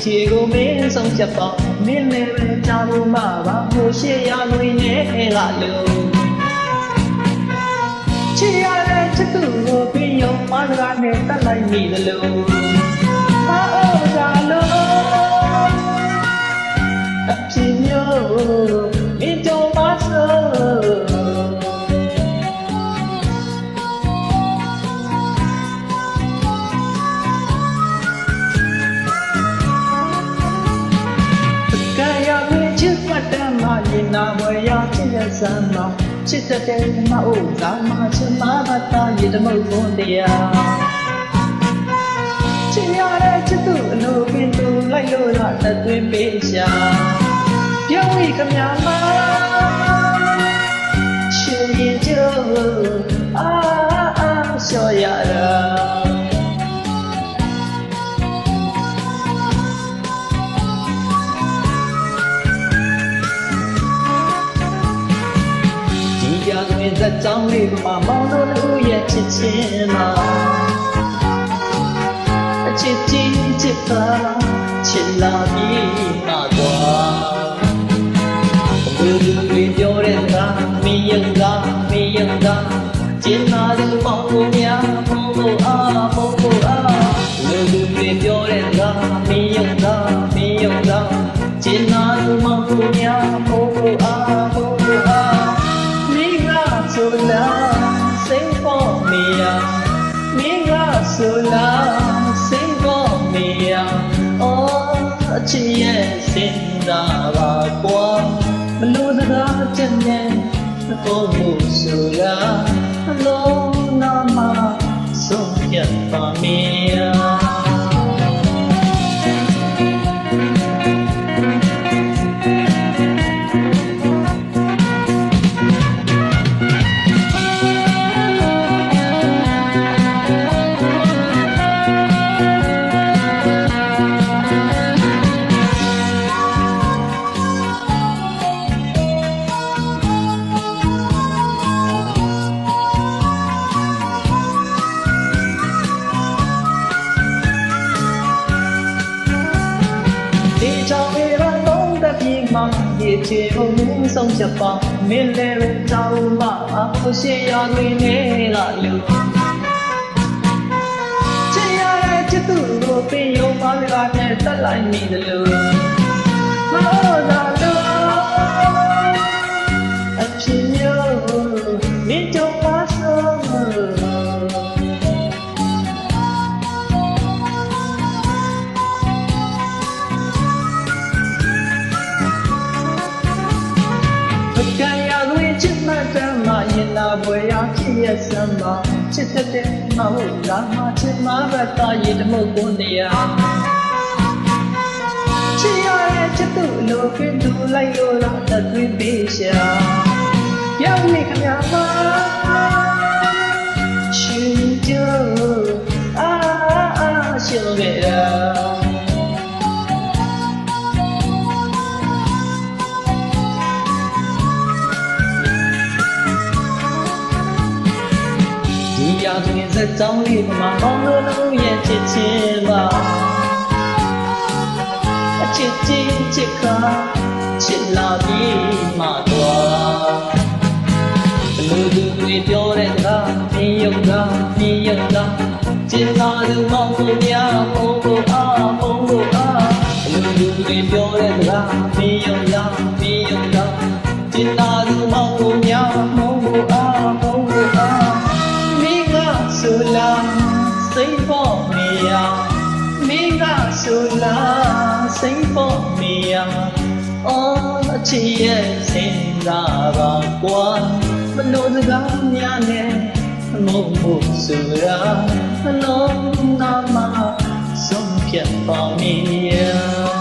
ချေကိုမင်းဆုံးဖြတ်ပါမင်းလည်းပဲကြားဖို့မှာပါဟိုရှေ့ရလွင်နဲ့ကလို့ချစ်ရတဲ့ချစ်သူကိုပြီးရုံမာစကားနဲ့တတ်လိုက်မိသလိုဟာအိုဒါလို့အဖြစ်မျိုးမင်းတို့မဆိုရင်နာမွေရချစ်တဲ့ဆမ်းမချစ်တဲ့မအိုးသာမချစ်မဘာသာရတမုတ်ဘုံတရားချစ်ရတဲ့ချစ်သူအလိုပင်သူလိုက်လို့ရတသွင်းပေးရှာပြောင်းဝိခမမရှင်ရင်ကျိုးရှောရတာဇက်ကြောင်းလေးမှာမောင်တို့တို့ရဲ့ချစ်ချင်းမှာအချစ်ကြီးချစ်ပါချစ်လာပြီးမှတော့ဘယ်လိုတွေပြောတဲ့ကမင်းยังကကျင်းလာတဲ့မောင်ကိုများမောင်ကိုမောင်ကိုဘယ်လိုတွေပြောတဲ့ကမင်းยังကကျင်းလာတဲ့မောင်ကိုများမောင်ကိုမောင်ကိုSola, sing for me, Minga sola, sing for me, oh, chiye sing da ba kwa, blue da chenne, oh sola, hello nama, so get for me.ရေချေကိုမင်းဆုံးဖြတ်ပါမင်းလည်းပဲတောင်းမဟိုရှေ့ရတွင်နဲ့ကလို့ချစ်ရတဲ့ချစ်သူကိုပြီးရုံပါစကားနဲ့တတ်လိုက်မိသလိုမဟုတ်တာလို့အဖြစ်မျိုးမင်းတို့မဆိုရင်နာဘွယ်ရချစ်ရဲ့ဆမ်းမချစ်တဲ့မဟုတ်လားမချစ်မဘာသာရတမုတ်ဘုံတရားချစ်ရတဲ့ချစ်သူအလိုပင်သူလိုက်လို့လားတသွင်းပေးရှာပြောင်းနေခမမရှင်ကျိုးရှင်ခဲ့တာဇက်ကြောင်းလေးမှာမောင်တို့တို့ရဲ့ချစ်ချင်းပါအချစ်ချင်းချစ်ခါချစ်လာပြီးမှတော့ဘလို့သူတွေပြောတဲ့ကမင်းယုံကကျင်းလာသူမောင်ကိုများမောင်ကိုမောင်ကိုဘလို့သူတွေပြောတဲ့ကမင်းယုံကကျင်းလာသူမောင်ကိုများမောင်ကိုမောင်ကိုSola, sing for me, Minga sola, sing for me, oh, chiye sing da ba kwa, mano da nya ne, mo sola, no nama, song phet for me.